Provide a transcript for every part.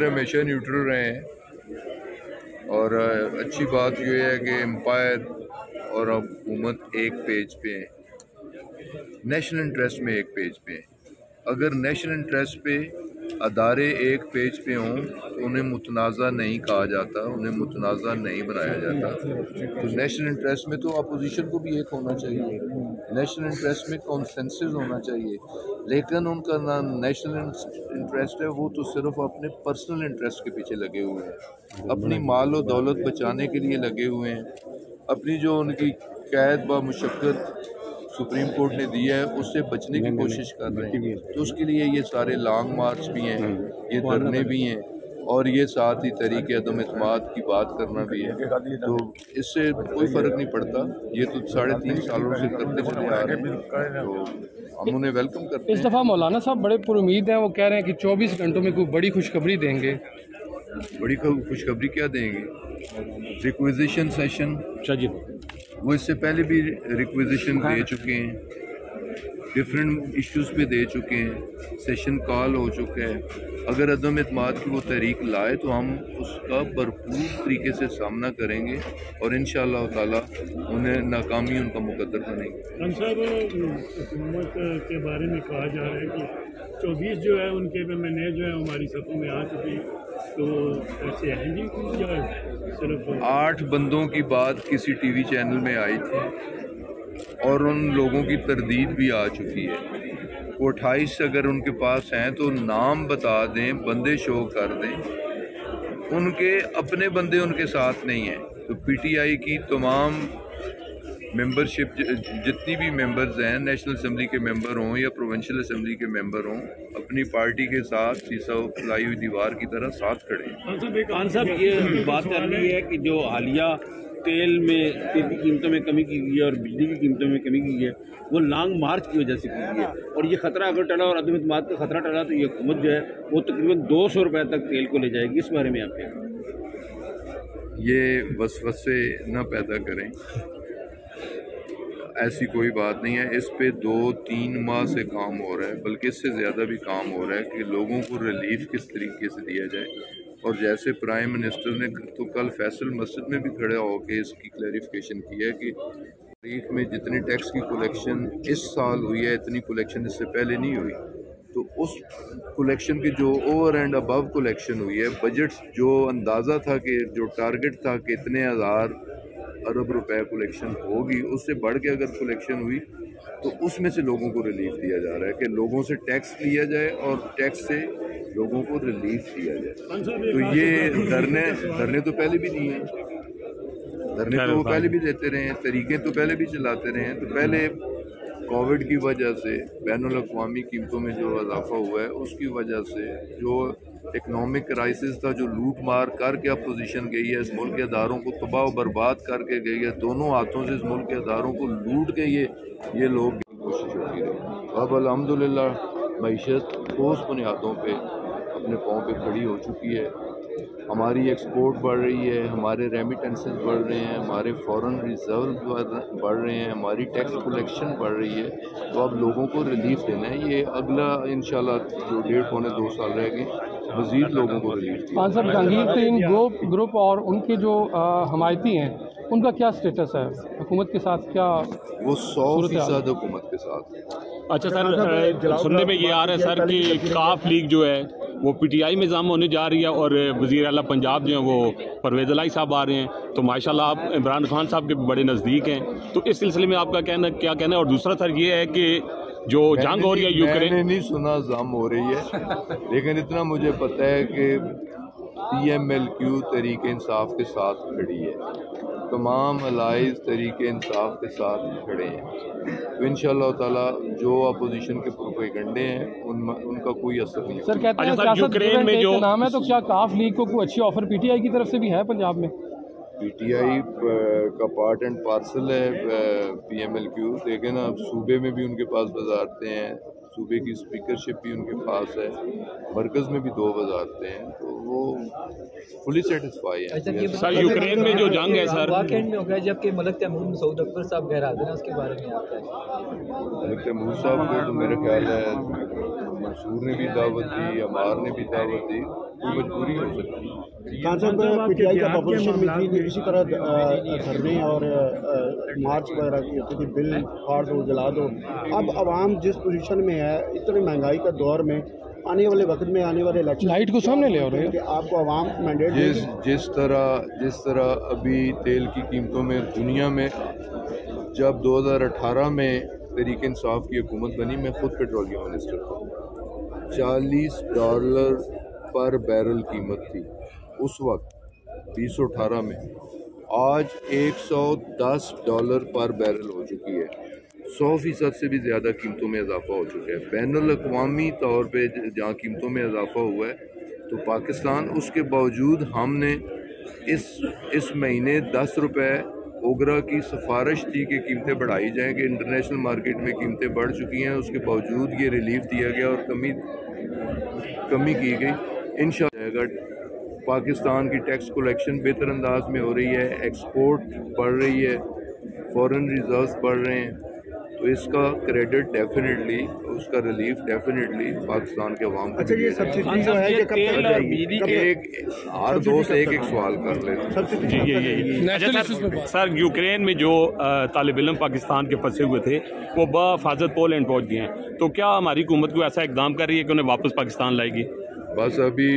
صدر ہمیشہ نیوٹرل رہے ہیں، اور اچھی بات یہ ہے کہ امپائر اور حکومت ایک پیج پہ ہیں، نیشنل انٹرسٹ میں ایک پیج پہ ہیں۔ اگر نیشنل انٹرسٹ پہ ادارے ایک پیج پہ ہوں تو انہیں متنازع نہیں کہا جاتا، انہیں متنازع نہیں بنایا جاتا۔ تو نیشنل انٹرسٹ میں تو اپوزیشن کو بھی ایک ہونا چاہیے، نیشنل انٹرسٹ میں کانسنسس ہونا چاہیے، لیکن ان کا نہ نیشنل انٹرسٹ ہے، وہ تو صرف اپنے پرسنل انٹرسٹ کے پیچھے لگے ہوئے ہیں، اپنی مال و دولت بچانے کے لیے لگے ہوئے ہیں، اپنی جو ان کی قید با مشقت سپریم کورٹ نے دیا ہے اس سے بچنے کی کوشش کر رہے ہیں۔ تو اس کے لیے یہ سارے لانگ مارچ بھی ہیں، یہ دھرنے بھی ہیں، اور یہ ساتھ ہی تحریک عدم اعتماد کی بات کرنا بھی ہے۔ تو اس سے کوئی فرق نہیں پڑتا، یہ تو 3.5 سالوں سے کرتے چلے آ رہے ہیں، تو ہم انہیں ویلکم کرتے ہیں۔ اس دفعہ مولانا صاحب بڑے پر امید ہیں، وہ کہہ رہے ہیں کہ 24 گھنٹوں میں کوئی بڑی خوشخبری دیں گے۔ بڑی خوشخبری کیا دیں گے؟ ریکویزیشن سیشن، وہ اس سے پہلے بھی ریکویزیشن دے چکے ہیں، ڈفرینٹ ایشوز پہ دے چکے ہیں، سیشن کال ہو چکا ہے۔ اگر عدم اعتماد کی وہ تحریک لائے تو ہم اس کا بھرپور طریقے سے سامنا کریں گے، اور انشاءاللہ تعالیٰ انہیں ناکامی ان کا مقدر بنے گی۔ خان صاحب، حکومت کے بارے میں کہا جا رہا ہے کہ 24 جو ہے ان کے نئے جو ہے ہماری صفوں میں آ چکی، تو ایسے ہیں جی یا صرف 8 بندوں کی بات کسی ٹی وی چینل میں آئی تھی، اور ان لوگوں کی تردید بھی آ چکی ہے۔ وہ 28 اگر ان کے پاس ہیں تو نام بتا دیں، بندے شو کر دیں، ان کے اپنے بندے ان کے ساتھ نہیں ہیں۔ تو پی ٹی آئی کی تمام ممبرشپ، جتنی بھی ممبرز ہیں، نیشنل اسمبلی کے ممبر ہوں یا پروونشل اسمبلی کے ممبر ہوں، اپنی پارٹی کے ساتھ سیسا پھیلائی ہوئی دیوار کی طرح ساتھ کھڑے ہیں۔ خان صاحب، یہ بات کر رہی ہے کہ جو حالیہ تیل کی قیمتوں میں کمی کی گئی ہے اور بجلی کی قیمتوں میں کمی کی ہے، وہ لانگ مارچ کی وجہ سے کی گئی ہے، اور یہ خطرہ اگر ٹلا اور عدم اعتماد کا خطرہ ٹلا تو یہ حکومت جو ہے وہ تقریباً 200 روپے تک تیل کو لے جائے گی۔ اس بارے میں آپ کیا کہیں؟ یہ وسوسے نہ پیدا کریں، ایسی کوئی بات نہیں ہے۔ اس پہ 2-3 ماہ سے کام ہو رہا ہے، بلکہ اس سے زیادہ بھی کام ہو رہا ہے کہ لوگوں کو ریلیف کس طریقے سے دیا جائے۔ اور جیسے پرائم منسٹر نے تو کل فیصل مسجد میں بھی کھڑا ہو کے اس کی کلیریفیکیشن کی ہے کہ تاریخ میں جتنی ٹیکس کی کلیکشن اس سال ہوئی ہے، اتنی کلیکشن اس سے پہلے نہیں ہوئی۔ تو اس کلیکشن کی جو اوور اینڈ ابو کلیکشن ہوئی ہے، بجٹ جو اندازہ تھا کہ جو ٹارگٹ تھا کہ اتنے 1000 ارب روپے کلیکشن ہوگی، اس سے بڑھ کے اگر کلیکشن ہوئی تو اس میں سے لوگوں کو ریلیف دیا جا رہا ہے کہ لوگوں سے ٹیکس لیا جائے اور ٹیکس سے لوگوں کو ریلیف دیا جائے۔ تو یہ دھرنے تو پہلے بھی دیے ہیں، دھرنے تو وہ پہلے بھی دیتے رہے ہیں، طریقے تو پہلے بھی چلاتے رہے ہیں۔ تو پہلے کووڈ کی وجہ سے بین الاقوامی قیمتوں میں جو اضافہ ہوا ہے، اس کی وجہ سے جو اکنامک کرائسس تھا، جو لوٹ مار کر کے اپوزیشن گئی ہے، اس ملک کے اداروں کو تباہ و برباد کر کے گئی ہے، دونوں ہاتھوں سے اس ملک کے اداروں کو لوٹ کے یہ لوگ کوشش ہوتی رہی۔ اب الحمدللہ معیشت ٹھوس بنیادوں پہ اپنے پاؤں پہ کھڑی ہو چکی ہے، ہماری ایکسپورٹ بڑھ رہی ہے، ہمارے ریمیٹنسز بڑھ رہے ہیں، ہمارے فورن ریزرو بڑھ رہے ہیں، ہماری ٹیکس کلیکشن بڑھ رہی ہے۔ تو اب لوگوں کو ریلیف دینا ہے، یہ اگلا انشاءاللہ جو 1.5-2 سال رہ گئے، مزید لوگوں کو ریلیف دیا۔ خان صاحب، جہانگیر ترین گروپ اور ان کے جو حمایتی ہیں، ان کا کیا سٹیٹس ہے حکومت کے ساتھ؟ کیا وہ 100% حکومت کے ساتھ؟ اچھا سر، سننے میں یہ آ رہا ہے سر کہ کاف لیگ جو ہے وہ پی ٹی آئی میں ضم ہونے جا رہی ہے، اور وزیر اعلیٰ پنجاب جو ہیں وہ پرویز الہی صاحب آ رہے ہیں، تو ماشاءاللہ آپ عمران خان صاحب کے بڑے نزدیک ہیں، تو اس سلسلے میں آپ کا کیا کہنا ہے؟ اور دوسرا سر یہ ہے کہ جو جنگ ہو رہی ہے یوکرین، میں نے نہیں سنا ضم ہو رہی ہے، لیکن اتنا مجھے پتہ ہے کہ P M L Q Tehreek Insaf کے ساتھ کھڑی ہے، تمام الائز تحریک انصاف کے ساتھ کھڑے ہیں، تو انشاءاللہ تعالی جو اپوزیشن کے پروپیگنڈے ہیں ان کا کوئی اثر نہیں سر کہتے ہیں یوکرین میں جو نام ہے، تو کیا کاف لیگ کو کوئی اچھی آفر پی ٹی آئی کی طرف سے بھی ہے پنجاب میں؟ پی ٹی آئی کا پارٹ اینڈ پارسل ہے پی ایم ایل کیو، لیکن اب صوبے میں بھی ان کے پاس وزارتیں ہیں، صوبے کی اسپیکرشپ بھی ان کے پاس ہے، مرکز میں بھی 2 وزارتیں ہیں، تو وہ فلی سیٹسفائی ہیں۔ سر یوکرین میں جو جنگ ہے سر، واقعی میں ہو گیا جبکہ ملک تیمور مسعود اکبر صاحب غیر حاضر ہیں، اس کے بارے میں آپ کیا؟ ملک تیمور صاحب کو تو میرا خیال ہے منصور نے بھی دعوت دی, عمار نے بھی دعوت دی, کوئی مجبوری ہو سکتی ہے. خان صاحب پی ٹی آئی کا اپوزیشن میں تھی, اسی طرح دھرنے اور مارچ وغیرہ کی ہوتی تھی, بل پھاڑ دو جلا دو. اب عوام جس پوزیشن میں ہے اتنی مہنگائی کا دور میں, آنے والے وقت میں آنے والے الیکشن لائٹ کو سامنے لے آ رہے ہیں کہ آپ کو عوام مینڈیٹ جس طرح ابھی تیل کی قیمتوں میں دنیا میں, جب 2018 میں تحریک انصاف کی حکومت بنی, میں خود پیٹرولیم منسٹر تھا, $40 پر بیرل قیمت تھی اس وقت 2018 میں. آج $110 پر بیرل ہو چکی ہے, 100% سے بھی زیادہ قیمتوں میں اضافہ ہو چکا ہے. بین الاقوامی طور پہ جہاں قیمتوں میں اضافہ ہوا ہے تو پاکستان, اس کے باوجود ہم نے اس مہینے 10 روپے اوگرا کی سفارش تھی کہ قیمتیں بڑھائی جائیں, کہ انٹرنیشنل مارکیٹ میں قیمتیں بڑھ چکی ہیں, اس کے باوجود یہ ریلیف دیا گیا اور کمی کی گئی. انشاءاللہ جائے گا. پاکستان کی ٹیکس کلیکشن بہتر انداز میں ہو رہی ہے, ایکسپورٹ بڑھ رہی ہے, فورن ریزروز بڑھ رہے ہیں, تو اس کا کریڈٹ ڈیفینیٹلی, اس کا ریلیف ڈیفینیٹلی پاکستان کے عوام کو. اچھا یہ سبسڈی جو ہے کہ کب تک آ جائے گی؟ ہر دوست ایک سوال کر لیں. سر یوکرین میں جو طالب علم پاکستان کے پھنسے ہوئے تھے وہ بحفاظت پولینڈ پہنچ گئے ہیں, تو کیا ہماری حکومت کو ایسا اقدام کر رہی ہے کہ انہیں واپس پاکستان لائے گی؟ بس ابھی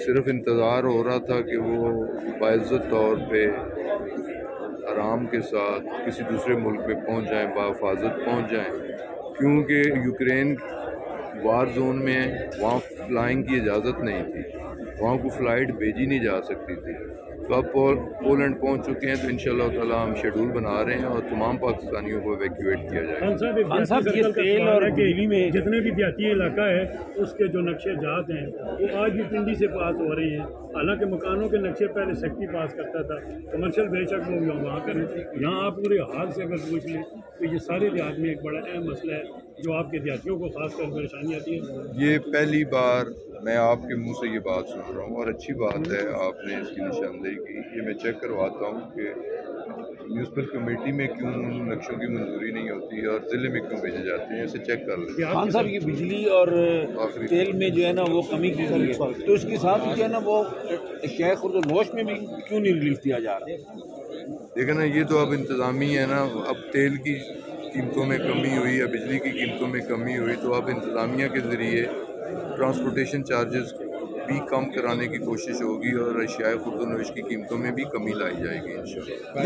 صرف انتظار ہو رہا تھا کہ وہ باعزت طور پہ آرام کے ساتھ کسی دوسرے ملک میں پہنچ جائیں, بحفاظت پہنچ جائیں, کیونکہ یوکرین وار زون میں وہاں فلائنگ کی اجازت نہیں تھی, وہاں کو فلائٹ بھیجی نہیں جا سکتی تھی. تو اب پولینڈ پہنچ چکے ہیں, تو انشاءاللہ تعالیٰ ہم شیڈول بنا رہے ہیں اور تمام پاکستانیوں کو ایویکیویٹ کیا جائے گا. خان صاحب یہ تیل اور بجلی میں جتنے بھی دیہاتی علاقہ ہے اس کے جو نقشے جات ہیں وہ آج بھی پنڈی سے پاس ہو رہے ہیں. حالانکہ مکانوں کے نقشے پہلے سیکٹری پاس کرتا تھا, کمرشل بے شک وہ وہاں کریں. یہاں آپ پورے حال سے اگر پوچھ لیں تو یہ سارے دیہات میں ایک بڑا اہم مسئلہ ہے جو آپ کے دیہاتیوں کو خاص کر پریشانی آتی ہے. یہ پہلی بار میں آپ کے منہ سے یہ بات سن رہا ہوں, اور اچھی بات ہے آپ نے اس کی نشاندہی کی. یہ میں چیک کرواتا ہوں کہ میونسپل کمیٹی میں کیوں نقشوں کی منظوری نہیں ہوتی اور ضلع میں کیوں بھیجے جاتے ہیں, اسے چیک کر لیں. خان صاحب یہ بجلی اور تیل میں جو ہے نا وہ کمی کی گئی ہے, تو اس کے ساتھ جو ہے نا وہ اشیاء خرد و نوش میں بھی کیوں نہیں ریلیف دیا جا رہا؟ دیکھیں نا, یہ تو اب انتظامی ہے نا. اب تیل کی قیمتوں میں کمی ہوئی یا بجلی کی قیمتوں میں کمی ہوئی تو اب انتظامیہ کے ذریعے ٹرانسپورٹیشن چارجز بھی کم کرانے کی کوشش ہوگی اور اشیاء خرد و نوش کی قیمتوں میں بھی کمی لائی جائے گی انشاءاللہ.